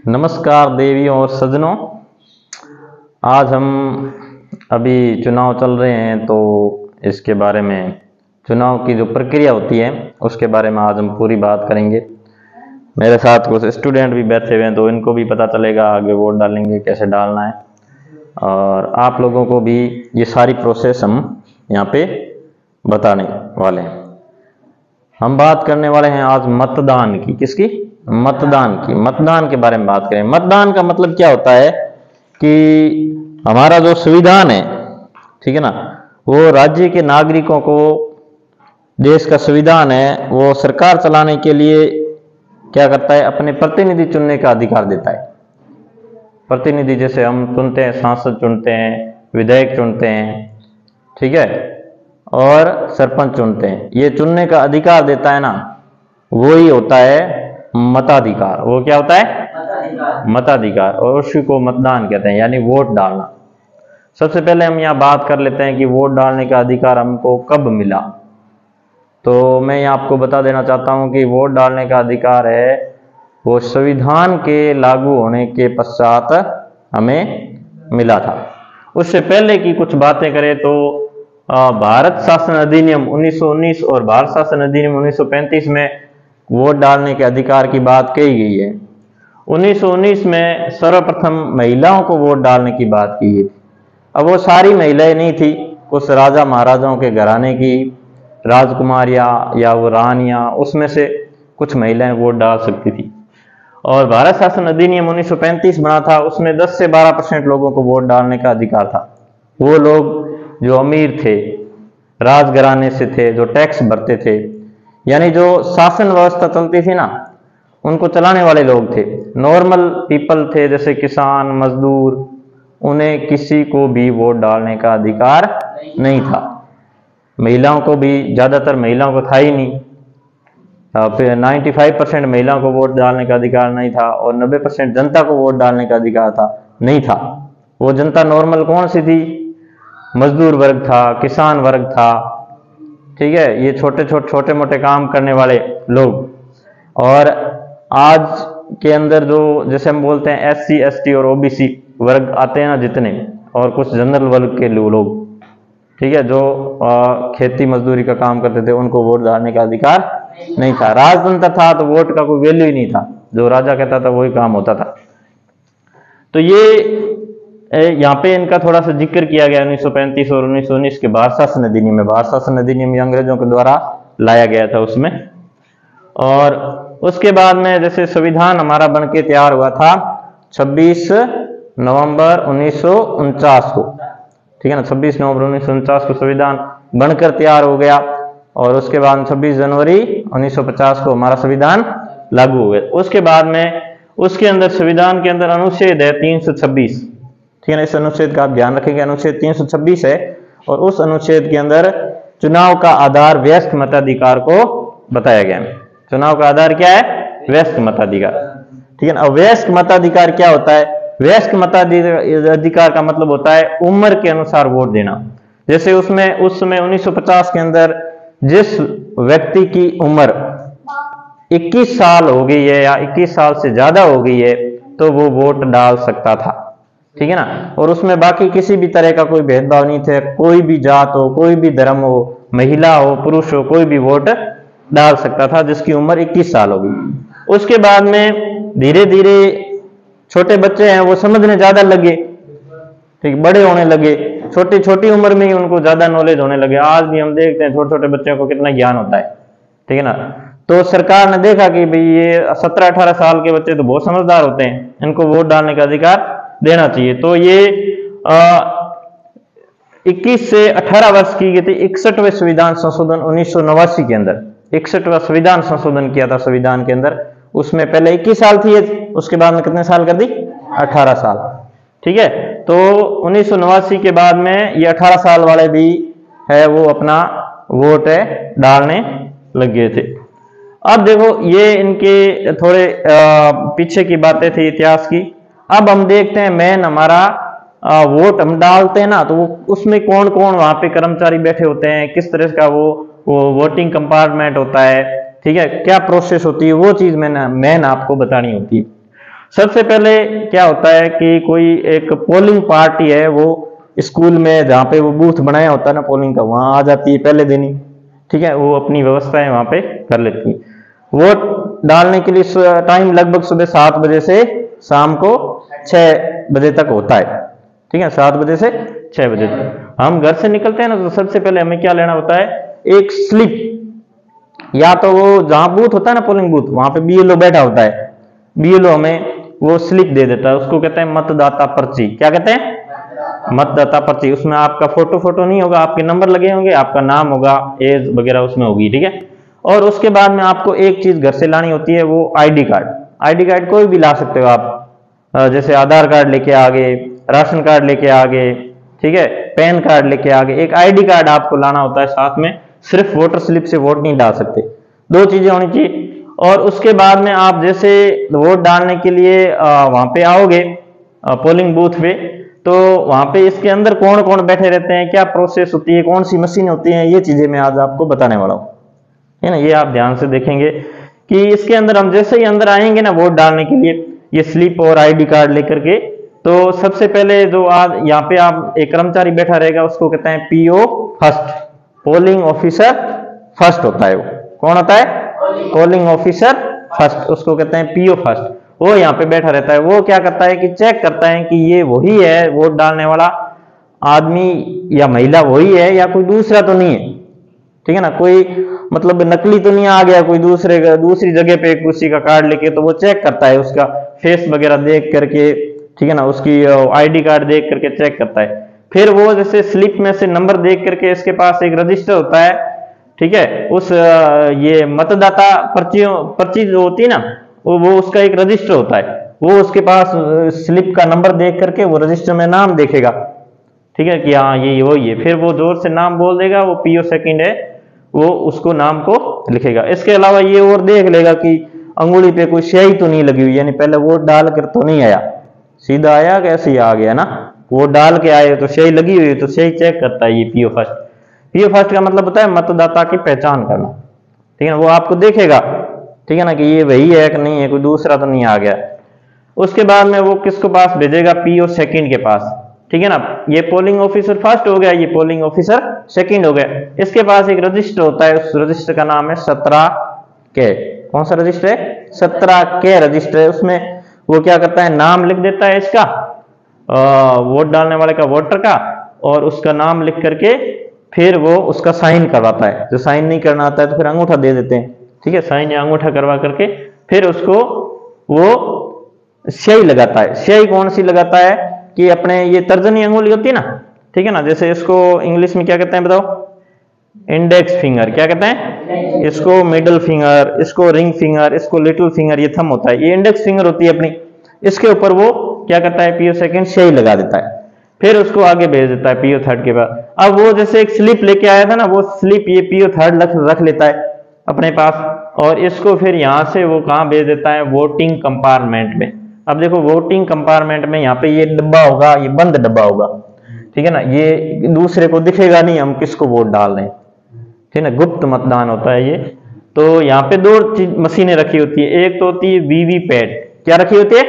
नमस्कार देवियों और सज्जनों। आज हम अभी चुनाव चल रहे हैं तो इसके बारे में, चुनाव की जो प्रक्रिया होती है उसके बारे में आज हम पूरी बात करेंगे। मेरे साथ कुछ स्टूडेंट भी बैठे हुए हैं तो इनको भी पता चलेगा आगे वोट डालेंगे कैसे डालना है, और आप लोगों को भी ये सारी प्रोसेस हम यहाँ पे बताने वाले हैं। हम बात करने वाले हैं आज मतदान की। किसकी? मतदान की। मतदान के बारे में बात करें। मतदान का मतलब क्या होता है कि हमारा जो संविधान है, ठीक है ना, वो राज्य के नागरिकों को, देश का संविधान है वो सरकार चलाने के लिए क्या करता है, अपने प्रतिनिधि चुनने का अधिकार देता है। प्रतिनिधि जैसे हम चुनते हैं, सांसद चुनते हैं, विधायक चुनते हैं, ठीक है, और सरपंच चुनते हैं। ये चुनने का अधिकार देता है ना, वो ही होता है मताधिकार। वो क्या होता है? मताधिकार। और उसी को मतदान कहते हैं, यानी वोट डालना। सबसे पहले हम यहाँ बात कर लेते हैं कि वोट डालने का अधिकार हमको कब मिला। तो मैं यहाँ आपको बता देना चाहता हूँ कि वोट डालने का अधिकार है वो संविधान के लागू होने के पश्चात हमें मिला था। उससे पहले की कुछ बातें करें तो भारत शासन अधिनियम 1919 और भारत शासन अधिनियम 1935 में वोट डालने के अधिकार की बात कही गई है। 1919 में सर्वप्रथम महिलाओं को वोट डालने की बात की गई। अब वो सारी महिलाएं नहीं थी, कुछ राजा महाराजाओं के घराने की राजकुमारियां या वो रानियां, उसमें से कुछ महिलाएं वोट डाल सकती थी। और भारत शासन अधिनियम 1935 बना था, उसमें 10 से 12% लोगों को वोट डालने का अधिकार था। वो लोग जो अमीर थे, राजघराने से थे, जो टैक्स भरते थे, यानी जो शासन व्यवस्था चलती थी ना, उनको चलाने वाले लोग थे। नॉर्मल पीपल थे जैसे किसान, मजदूर, उन्हें किसी को भी वोट डालने का अधिकार नहीं था। महिलाओं को भी, ज्यादातर महिलाओं को था ही नहीं। फिर 95% महिलाओं को वोट डालने का अधिकार नहीं था, और 90% जनता को वोट डालने का अधिकार था नहीं था। वो जनता नॉर्मल कौन सी थी? मजदूर वर्ग था, किसान वर्ग था, ठीक है, ये छोटे मोटे काम करने वाले लोग। और आज के अंदर जो, जैसे हम बोलते हैं SC ST और OBC वर्ग आते हैं ना जितने, और कुछ जनरल वर्ग के लोग, ठीक है, जो खेती मजदूरी का काम करते थे, उनको वोट डालने का अधिकार नहीं था। राजतंत्र था तो वोट का कोई वैल्यू ही नहीं था, जो राजा कहता था वही काम होता था। तो ये यहाँ पे इनका थोड़ा सा जिक्र किया गया 1935 और 1919 के भारत शासन अधिनियम में। भारत शासन अधिनियम अंग्रेजों के द्वारा लाया गया था उसमें। और उसके बाद में जैसे संविधान हमारा बनके तैयार हुआ था 26 नवंबर 1949 को, ठीक है ना, 26 नवंबर 1949 को संविधान बनकर तैयार हो गया। और उसके बाद 26 जनवरी 1950 को हमारा संविधान लागू हो गया। उसके बाद में उसके अंदर, संविधान के अंदर अनुच्छेद है 326, ठीक है ना, इस अनुच्छेद का आप ध्यान रखेंगे, अनुच्छेद 326 है। और उस अनुच्छेद के अंदर चुनाव का आधार वयस्क मताधिकार को बताया गया है। चुनाव का आधार क्या है? वयस्क मताधिकार, ठीक है ना। वयस्क मताधिकार क्या होता है? वयस्क मताधिकार का मतलब होता है उम्र के अनुसार वोट देना। जैसे उसमें उस समय 1950 के अंदर जिस व्यक्ति की उम्र 21 साल हो गई है या 21 साल से ज्यादा हो गई है तो वो वोट डाल सकता था, ठीक है ना। और उसमें बाकी किसी भी तरह का कोई भेदभाव नहीं थे, कोई भी जात हो, कोई भी धर्म हो, महिला हो, पुरुष हो, कोई भी वोट डाल सकता था जिसकी उम्र 21 साल हो गई। उसके बाद में धीरे धीरे छोटे बच्चे हैं वो समझने ज्यादा लगे, ठीक, बड़े होने लगे, छोटी उम्र में ही उनको ज्यादा नॉलेज होने लगे। आज भी हम देखते हैं छोटे बच्चों को कितना ज्ञान होता है, ठीक है ना। तो सरकार ने देखा कि भाई ये 17-18 साल के बच्चे तो बहुत समझदार होते हैं, इनको वोट डालने का अधिकार देना चाहिए। तो ये 21 से 18 वर्ष की गई थी 61वें संविधान संशोधन 1989 के अंदर। 61वां संविधान संशोधन किया था संविधान के अंदर। उसमें पहले 21 साल थी, उसके बाद में कितने साल कर दी? 18 साल, ठीक है। तो 1989 के बाद में ये 18 साल वाले भी है वो अपना वोट है डालने लग गए थे। अब देखो ये इनके थोड़े पीछे की बातें थी इतिहास की। अब हम देखते हैं मेन हमारा वोट हम डालते हैं ना, तो उसमें कौन कौन वहां पे कर्मचारी बैठे होते हैं, किस तरह का वो वोटिंग कंपार्टमेंट होता है, ठीक है, क्या प्रोसेस होती है, वो चीज मैन आपको बतानी होती है। सबसे पहले क्या होता है कि कोई एक पोलिंग पार्टी है, वो स्कूल में जहाँ पे वो बूथ बनाया होता है ना पोलिंग का, वहां आ जाती है पहले दिन ही, ठीक है, वो अपनी व्यवस्थाएं वहां पे कर लेती है। वोट डालने के लिए टाइम लगभग सुबह 7 बजे से शाम को 6 बजे तक होता है, ठीक है, 7 बजे से 6 बजे तक। हम घर से निकलते हैं ना, तो सबसे पहले हमें क्या लेना होता है, एक स्लिप, या तो वो जहां बूथ होता है ना पोलिंग बूथ, वहां पे बीएलओ बैठा होता है, बीएलओ हमें वो स्लिप दे देता है, उसको कहते हैं मतदाता पर्ची। क्या कहते हैं? मतदाता पर्ची। उसमें आपका फोटो नहीं होगा, आपके नंबर लगे होंगे, आपका नाम होगा, एज वगैरह उसमें होगी, ठीक है। और उसके बाद में आपको एक चीज घर से लानी होती है, वो आईडी कार्ड। आईडी कार्ड कोई भी ला सकते हो आप, जैसे आधार कार्ड लेके आ गए, राशन कार्ड लेके आ गए, ठीक है, पैन कार्ड लेके आ गए, एक आईडी कार्ड आपको लाना होता है साथ में। सिर्फ वोटर स्लिप से वोट नहीं डाल सकते, 2 चीजें होनी चाहिए। और उसके बाद में आप जैसे वोट डालने के लिए वहां पे आओगे पोलिंग बूथ पे, तो वहां पे इसके अंदर कौन कौन बैठे रहते हैं, क्या प्रोसेस होती है, कौन सी मशीन होती है, ये चीजें मैं आज आपको बताने वाला हूँ, है ना। ये आप ध्यान से देखेंगे कि इसके अंदर हम जैसे ही अंदर आएंगे ना वोट डालने के लिए, ये स्लिप और आईडी कार्ड लेकर के, तो सबसे पहले जो आज यहाँ पे आप एक कर्मचारी बैठा रहेगा, उसको कहते हैं PO first, polling officer first होता है वो। कौन होता है? पोलिंग ऑफिसर फर्स्ट, उसको कहते हैं पीओ फर्स्ट। वो यहाँ पे बैठा रहता है। वो क्या करता है कि चेक करता है कि ये वही है वोट डालने वाला आदमी या महिला वही है या कोई दूसरा तो नहीं है, ठीक है ना, कोई मतलब नकली तो नहीं आ गया कोई दूसरी जगह पे किसी का कार्ड लेके। तो वो चेक करता है, उसका फेस वगैरह देख करके, ठीक है ना, उसकी आईडी कार्ड देख करके चेक करता है। फिर वो जैसे स्लिप में से नंबर देख करके, इसके पास एक रजिस्टर होता है, ठीक है, उस ये मतदाता पर्ची जो होती है ना, वो उसका एक रजिस्टर होता है, वो उसके पास स्लिप का नंबर देख करके वो रजिस्टर में नाम देखेगा, ठीक है, कि हाँ ये वही है। फिर वो जोर से नाम बोल देगा, वो पीओ सेकंड है, वो उसको नाम को लिखेगा। इसके अलावा ये और देख लेगा कि अंगुली पे कोई स्याही तो नहीं लगी हुई, यानी पहले वोट डाल कर तो नहीं आया, सीधा आया कैसे आ गया ना, वो डाल के आए तो स्याही लगी हुई है, तो स्याही चेक करता है ये पीओ फर्स्ट। पीओ फर्स्ट का मतलब होता है मतदाता की पहचान करना, ठीक है ना, वो आपको देखेगा, ठीक है ना, कि ये वही है कि नहीं है, कोई दूसरा तो नहीं आ गया। उसके बाद में वो किसको पास भेजेगा? पीओ सेकंड के पास, ठीक है ना। ये पोलिंग ऑफिसर फर्स्ट हो गया, ये पोलिंग ऑफिसर सेकंड हो गया। इसके पास एक रजिस्टर होता है, उस रजिस्टर का नाम है 17 के। कौन सा रजिस्टर है? 17 के रजिस्टर है। उसमें वो क्या करता है, नाम लिख देता है इसका, वोट डालने वाले का, वोटर का, और उसका नाम लिख करके फिर वो उसका साइन करवाता है। जो साइन नहीं करना आता है तो फिर अंगूठा दे देते हैं, ठीक है, साइन या अंगूठा करवा करके फिर उसको वो स्याही लगाता है। स्याही कौन सी लगाता है कि अपने ये तर्जनी अंगुली होती है ना, ठीक है ना, जैसे इसको इंग्लिश में क्या कहते हैं बताओ? Index finger. क्या कहते हैं इसको? मिडिल फिंगर, इसको रिंग फिंगर, इसको लिटिल फिंगर, ये थंब होता है, ये इंडेक्स फिंगर होती है अपनी। इसके ऊपर वो क्या करता है, पीओ सेकंड स्याही लगा देता है, फिर उसको आगे भेज देता है पीओ थर्ड के पास। अब वो जैसे एक स्लिप लेके आया था ना, वो स्लिप ये पीओ थर्ड रख लेता है अपने पास, और इसको फिर यहाँ से वो कहाँ भेज देता है? वोटिंग कंपार्टमेंट में। अब देखो वोटिंग कंपार्टमेंट में यहाँ पे ये डब्बा होगा, ये बंद डब्बा होगा, ठीक है ना, ये दूसरे को दिखेगा नहीं हम किसको वोट डाल रहे हैं, ठीक है ना, गुप्त मतदान होता है ये। तो यहाँ पे 2 मशीनें रखी होती है, एक तो होती है वीवीपैट। क्या रखी होती है?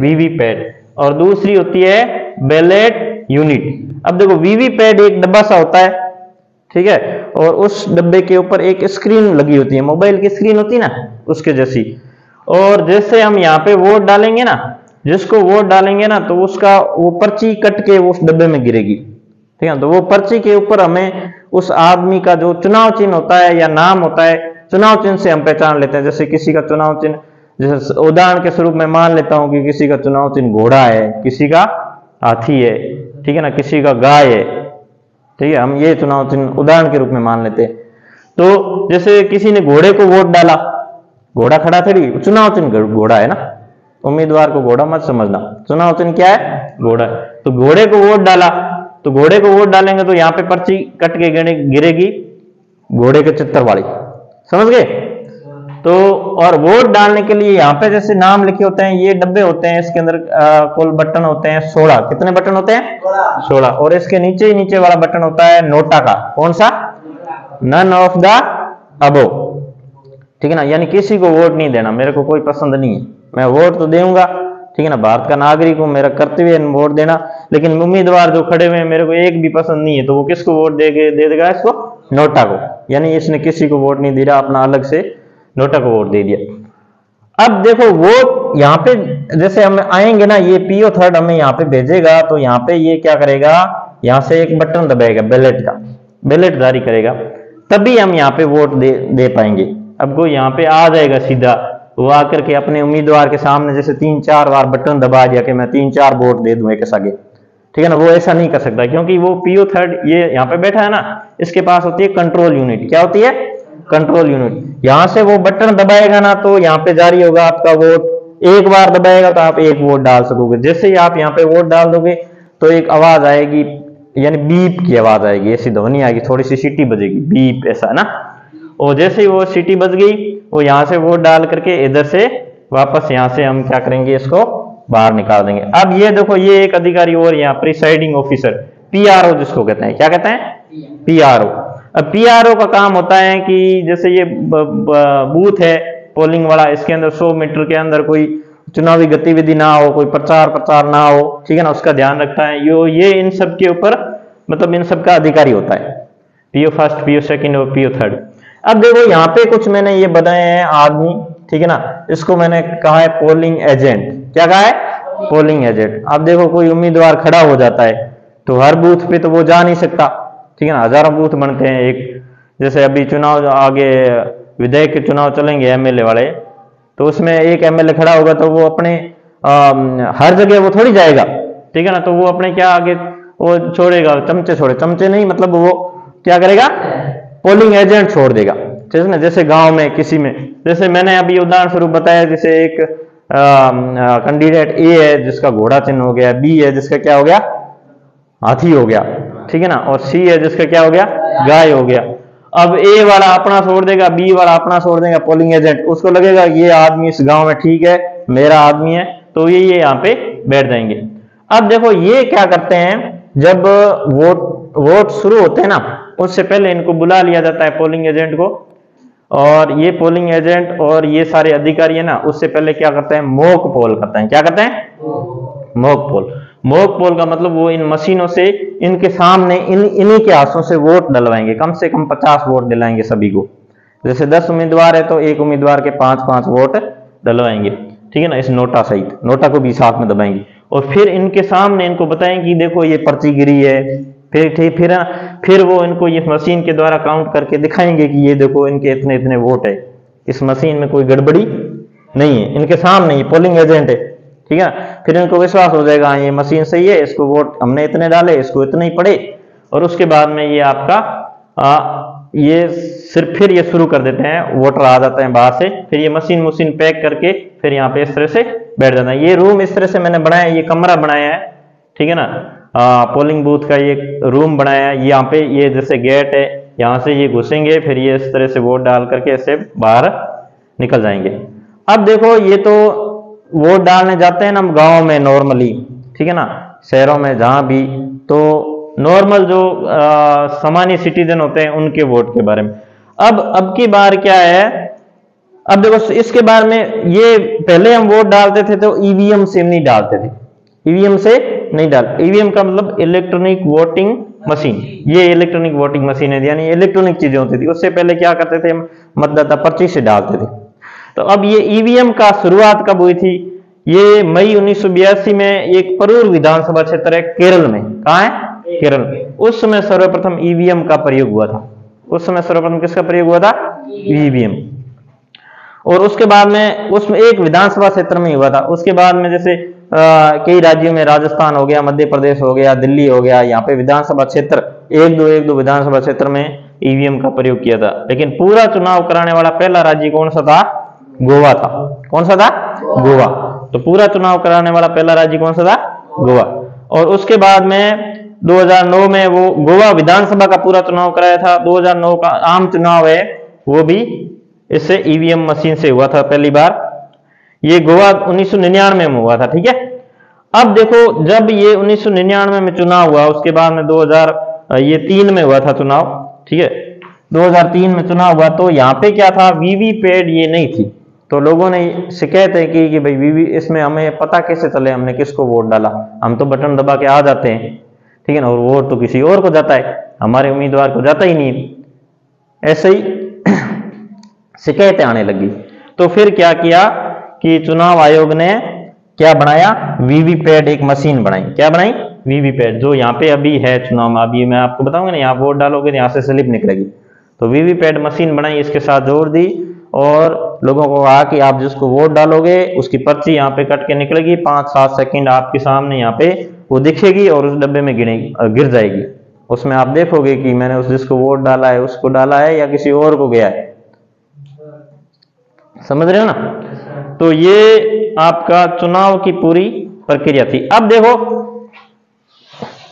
वीवीपैट। और दूसरी होती है बैलेट यूनिट। अब देखो वीवीपैट एक डब्बा सा होता है, ठीक है, और उस डब्बे के ऊपर एक स्क्रीन लगी होती है, मोबाइल की स्क्रीन होती है ना, उसके जैसी। और जैसे हम यहाँ पे वोट डालेंगे ना, जिसको वोट डालेंगे ना, तो उसका वो पर्ची कट के वो उस डब्बे में गिरेगी, ठीक है। तो वो पर्ची के ऊपर हमें उस आदमी का जो चुनाव चिन्ह होता है या नाम होता है, चुनाव चिन्ह से हम पहचान लेते हैं। जैसे किसी का चुनाव चिन्ह, जैसे उदाहरण के स्वरूप में मान लेता हूं कि किसी का चुनाव चिन्ह घोड़ा है, किसी का हाथी है, ठीक है ना, किसी का गाय है, ठीक है, हम ये चुनाव चिन्ह उदाहरण के रूप में मान लेते हैं। तो जैसे किसी ने घोड़े को वोट डाला, घोड़ा खड़ा थोड़ी, चुनाव चिन्ह घोड़ा है ना, उम्मीदवार को घोड़ा मत समझना, चुनाव चिन्ह क्या है? घोड़ा। तो घोड़े को वोट डाला, तो घोड़े को वोट डालेंगे तो यहाँ पे पर्ची कट के गिरेगी घोड़े के चित्र वाली, समझ गए? तो और वोट डालने के लिए यहाँ पे जैसे नाम लिखे होते हैं, ये डब्बे होते हैं, इसके अंदर कुल बटन होते हैं 16। कितने बटन होते हैं? 16। और इसके नीचे ही नीचे वाला बटन होता है नोटा का। कौन सा? नन ऑफ द अबो, ठीक है ना, यानी किसी को वोट नहीं देना, मेरे को कोई पसंद नहीं है, मैं वोट तो दूंगा, ठीक है ना, भारत का नागरिक हूं, मेरा कर्तव्य है वोट देना, लेकिन उम्मीदवार जो खड़े हुए हैं मेरे को एक भी पसंद नहीं है, तो वो किसको वोट दे देगा, इसको नोटा को, यानी इसने किसी को वोट नहीं दे रहा, अपना अलग से नोटा को वोट दे दिया। अब देखो वोट यहाँ पे जैसे हम आएंगे ना, ये पीओ थर्ड हमें यहाँ पे भेजेगा, तो यहाँ पे ये क्या करेगा, यहाँ से एक बटन दबाएगा बैलेट का, बैलेट जारी करेगा, तभी हम यहाँ पे वोट दे पाएंगे। अब कोई यहाँ पे आ जाएगा सीधा, वो आकर के अपने उम्मीदवार के सामने जैसे 3-4 बार बटन दबा दिया कि मैं 3-4 वोट दे दूं एक सागे, ठीक है ना, वो ऐसा नहीं कर सकता, क्योंकि वो पीओ थर्ड ये यहाँ पे बैठा है ना, इसके पास होती है कंट्रोल यूनिट। क्या होती है? Control unit. यहां से वो बटन दबाएगा ना, तो यहाँ पे जारी होगा आपका वोट, एक बार दबाएगा तो आप एक वोट डाल सकोगे। जैसे ही आप यहाँ पे वोट डाल दोगे तो एक आवाज आएगी, यानी बीप की आवाज आएगी, ऐसी ध्वनि आएगी, थोड़ी सी सीटी बजेगी, बीप ऐसा ना, और जैसे ही वो सीटी बज गई, वो यहाँ से वोट डाल करके इधर से वापस यहाँ से हम क्या करेंगे, इसको बाहर निकाल देंगे। अब ये देखो, ये एक अधिकारी और यहाँ प्रिसाइडिंग ऑफिसर, पीआरओ जिसको कहते हैं, क्या कहते हैं? पीआरओ। अब पीआरओ का काम होता है कि जैसे ये बूथ है पोलिंग वाला, इसके अंदर 100 मीटर के अंदर कोई चुनावी गतिविधि ना हो, कोई प्रचार ना हो, ठीक है ना, उसका ध्यान रखता है। ये इन सब के ऊपर मतलब इन सब का अधिकारी होता है, पीओ फर्स्ट, पीओ सेकंड और पीओ थर्ड। अब देखो यहाँ पे कुछ मैंने ये बनाए हैं आदमी, ठीक है ना, इसको मैंने कहा है पोलिंग एजेंट। क्या कहा है? Polling agent. अब देखो कोई उम्मीदवार खड़ा हो जाता है तो हर बूथ पे तो वो जा नहीं सकता, ठीक है ना, हजारों बूथ बनते हैं। एक जैसे अभी चुनाव आगे विधायक के चुनाव चलेंगे एमएलए वाले, तो उसमें एक एमएलए खड़ा होगा तो वो अपने हर जगह वो थोड़ी जाएगा, ठीक है ना, तो वो अपने क्या आगे वो छोड़ेगा, चमचे नहीं, मतलब वो क्या करेगा, पोलिंग एजेंट छोड़ देगा, ठीक है ना। जैसे गांव में किसी में, जैसे मैंने अभी उदाहरण स्वरूप बताया, जैसे एक कैंडिडेट ए है जिसका घोड़ा चिन्ह हो गया, बी है जिसका क्या हो गया, हाथी हो गया, ठीक है ना, और सी है जिसका क्या हो गया, गाय हो गया। अब ए वाला अपना छोड़ देगा, बी वाला अपना छोड़ देगा, पोलिंग एजेंट, उसको लगेगा ये आदमी इस गांव में ठीक है, मेरा आदमी है, तो ये यहाँ पे बैठ जाएंगे। अब देखो ये क्या करते हैं, जब वोट शुरू होते हैं ना, उससे पहले इनको बुला लिया जाता है पोलिंग एजेंट को, और ये पोलिंग एजेंट और ये सारे अधिकारी है ना, उससे पहले क्या करते हैं, मॉक पोल करते हैं। क्या करते हैं? Mock poll. मॉक पोल का मतलब वो इन मशीनों से इनके सामने इन्हीं के हाथों से वोट डलवाएंगे, कम से कम 50 वोट दिलाएंगे सभी को। जैसे 10 उम्मीदवार है तो एक उम्मीदवार के 5-5 वोट डलवाएंगे, ठीक है ना, इस नोटा सहित, नोटा को भी साथ में दबाएंगे, और फिर इनके सामने इनको बताएंगे कि देखो ये पर्ची गिरी है, फिर वो इनको ये मशीन के द्वारा काउंट करके दिखाएंगे कि ये देखो इनके इतने इतने वोट है, इस मशीन में कोई गड़बड़ी नहीं है, इनके सामने ये पोलिंग एजेंट है, ठीक है। फिर इनको विश्वास हो जाएगा ये मशीन सही है, इसको वोट हमने इतने डाले, इसको इतने ही पड़े, और उसके बाद में ये आपका ये सिर्फ फिर ये शुरू कर देते हैं, वोटर आ जाते हैं बाहर से, फिर ये मशीन पैक करके फिर यहाँ पे इस तरह से बैठ जाता है। ये रूम इस तरह से मैंने बनाया है, ये कमरा बनाया है, ठीक है ना, पोलिंग बूथ का ये रूम बनाया है। यहाँ पे ये जैसे गेट है, यहाँ से ये घुसेंगे, फिर ये इस तरह से वोट डाल करके ऐसे बाहर निकल जाएंगे। अब देखो ये तो वोट डालने जाते हैं ना हम गाँव में नॉर्मली, ठीक है ना, शहरों में जहाँ भी, तो नॉर्मल जो सामान्य सिटीजन होते हैं उनके वोट के बारे में। अब की बार क्या है, अब देखो इसके बारे में, ये पहले हम वोट डालते थे तो ईवीएम से नहीं डालते थे, ईवीएम से नहीं डाल, ईवीएम का मतलब इलेक्ट्रॉनिक वोटिंग मशीन, ये इलेक्ट्रॉनिक वोटिंग मशीन है, यानी इलेक्ट्रॉनिक चीजें होती थी। उससे पहले क्या करते थे, मतदाता पर्ची से डालते थे। तो अब ये ईवीएम का शुरुआत कब हुई थी, ये मई 1982 में एक परूर विधानसभा क्षेत्र है केरल में, कहाँ है, केरल में, उस समय सर्वप्रथम ईवीएम का प्रयोग हुआ था। उस समय सर्वप्रथम किसका प्रयोग हुआ था, ईवीएम। और उसके बाद में उसमें एक विधानसभा क्षेत्र में हुआ था। उसके बाद में जैसे कई राज्यों में, राजस्थान हो गया, मध्य प्रदेश हो गया, दिल्ली हो गया, यहाँ पे विधानसभा क्षेत्र एक दो विधानसभा क्षेत्र में ईवीएम का प्रयोग किया था। लेकिन पूरा चुनाव कराने वाला पहला राज्य कौन सा था, गोवा था। कौन सा था, गोवा। तो पूरा चुनाव कराने वाला पहला राज्य कौन सा था, गोवा। और उसके बाद में 2009 में वो गोवा विधानसभा का पूरा चुनाव कराया था। 2009 का आम चुनाव है वो भी इससे ईवीएम मशीन से हुआ था पहली बार। ये गोवा 1999 में हुआ था, ठीक है। अब देखो जब ये 1999 में चुनाव हुआ, उसके बाद में 2003 में हुआ था चुनाव, ठीक है। 2003 में चुनाव हुआ तो यहाँ पे क्या था, वीवीपैट ये नहीं थी। तो लोगों ने शिकायत है कि भाई वीवी, इसमें हमें पता कैसे चले हमने किसको वोट डाला, हम तो बटन दबा के आ जाते हैं, ठीक है ना, और वोट तो किसी और को जाता है, हमारे उम्मीदवार को जाता ही नहीं। ऐसे ही शिकायतें आने लगी। तो फिर क्या किया कि चुनाव आयोग ने क्या बनाया, वीवीपैट एक मशीन बनाई। क्या बनाई, वीवीपैट, जो यहाँ पे अभी है चुनाव में, अभी मैं आपको बताऊंगा ना, यहाँ वोट डालोगे यहाँ से स्लिप निकलेगी, तो वीवीपैट मशीन बनाई, इसके साथ जोड़ दी और लोगों को कहा कि आप जिसको वोट डालोगे उसकी पर्ची यहाँ पे कट के निकलेगी, 5-7 सेकंड आपके सामने यहाँ पे वो दिखेगी और उस डब्बे में गिर जाएगी। उसमें आप देखोगे कि मैंने उस जिसको वोट डाला है उसको डाला है या किसी और को गया है। समझ रहे हो ना। तो ये आपका चुनाव की पूरी प्रक्रिया थी। अब देखो,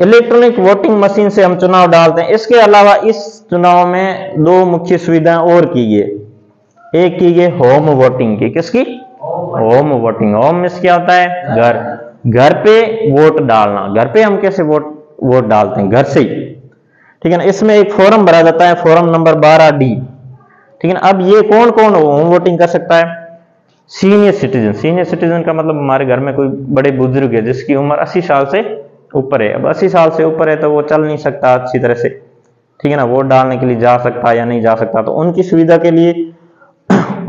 इलेक्ट्रॉनिक वोटिंग मशीन से हम चुनाव डालते हैं। इसके अलावा इस चुनाव में 2 मुख्य सुविधाएं और की गई। एक की गई होम वोटिंग की। किसकी, होम वोटिंग। होम में क्या होता है, घर पे वोट डालना। घर पे हम कैसे वोट डालते हैं, घर से ही, ठीक है ना। इसमें एक फॉर्म भरा जाता है, फॉर्म नंबर 12D, ठीक है ना। अब ये कौन कौन होम वोटिंग कर सकता है, सीनियर सिटीजन। सीनियर सिटीजन का मतलब हमारे घर में कोई बड़े बुजुर्ग है जिसकी उम्र 80 साल से ऊपर है। अब 80 साल से ऊपर है तो वो चल नहीं सकता अच्छी तरह से, ठीक है ना, वोट डालने के लिए जा सकता या नहीं जा सकता, तो उनकी सुविधा के लिए।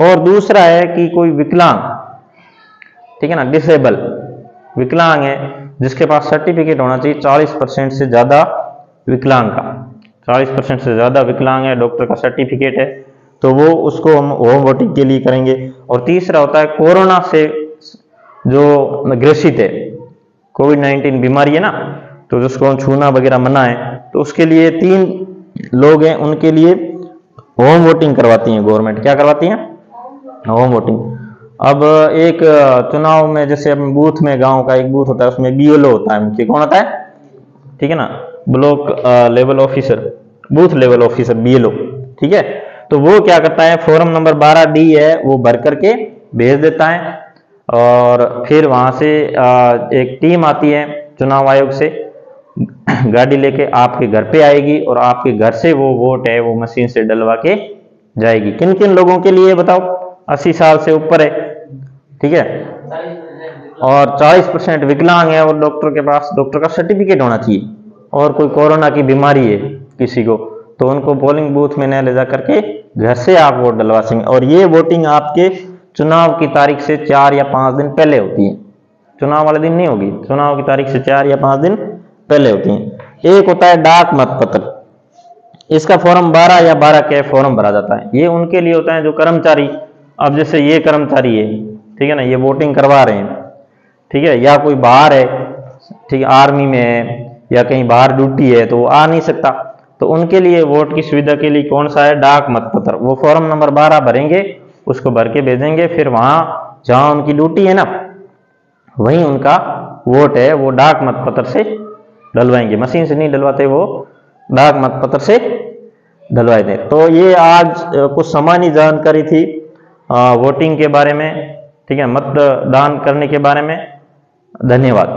और दूसरा है कि कोई विकलांग, ठीक है ना, डिसेबल विकलांग है जिसके पास सर्टिफिकेट होना चाहिए 40% से ज्यादा विकलांग का, 40% से ज्यादा विकलांग है, डॉक्टर का सर्टिफिकेट है, तो वो उसको हम होम वोटिंग के लिए करेंगे। और तीसरा होता है कोरोना से जो ग्रसित है, कोविड-19 बीमारी है ना, तो जिसको हम छूना वगैरह मना है, तो उसके लिए 3 लोग हैं, उनके लिए होम वोटिंग करवाती है गवर्नमेंट। क्या करवाती है, होम वोटिंग। अब एक चुनाव में जैसे बूथ में, गांव का एक बूथ होता है, उसमें BLO होता है, मुख्य कौन होता है, ठीक है ना, block level officer, booth level officer, BLO, ठीक है। तो वो क्या करता है, फॉर्म नंबर 12D है, वो भर करके भेज देता है और फिर वहां से एक टीम आती है चुनाव आयोग से, गाड़ी लेके आपके घर पे आएगी और आपके घर से वो वोट है वो मशीन से डलवा के जाएगी। किन किन लोगों के लिए बताओ, 80 साल से ऊपर है, ठीक है, और 40% विकलांग है और डॉक्टर के पास डॉक्टर का सर्टिफिकेट होना चाहिए, और कोई कोरोना की बीमारी है किसी को, तो उनको पोलिंग बूथ में न ले जा करके घर से आप वोट डलवा सकेंगे। और ये वोटिंग आपके चुनाव की तारीख से 4 या 5 दिन पहले होती है, चुनाव वाले दिन नहीं होगी, चुनाव की तारीख से 4 या 5 दिन पहले होती है। एक होता है डाक मतपत्र, इसका फॉर्म 12 या 12K फॉर्म भरा जाता है। ये उनके लिए होता है जो कर्मचारी, अब जैसे ये कर्मचारी है, ठीक है ना, ये वोटिंग करवा रहे हैं, ठीक है, या कोई बाहर है, ठीक है, आर्मी में है या कहीं बाहर ड्यूटी है तो वो आ नहीं सकता, तो उनके लिए वोट की सुविधा के लिए कौन सा है, डाक मतपत्र। वो फॉर्म नंबर 12 भरेंगे, उसको भर के भेजेंगे, फिर वहां जहां उनकी ड्यूटी है ना वहीं उनका वोट है वो डाक मतपत्र से डलवाएंगे, मशीन से नहीं डलवाते, वो डाक मतपत्र से डलवाए थे। तो ये आज कुछ सामान्य जानकारी थी वोटिंग के बारे में, ठीक है, मतदान करने के बारे में। धन्यवाद।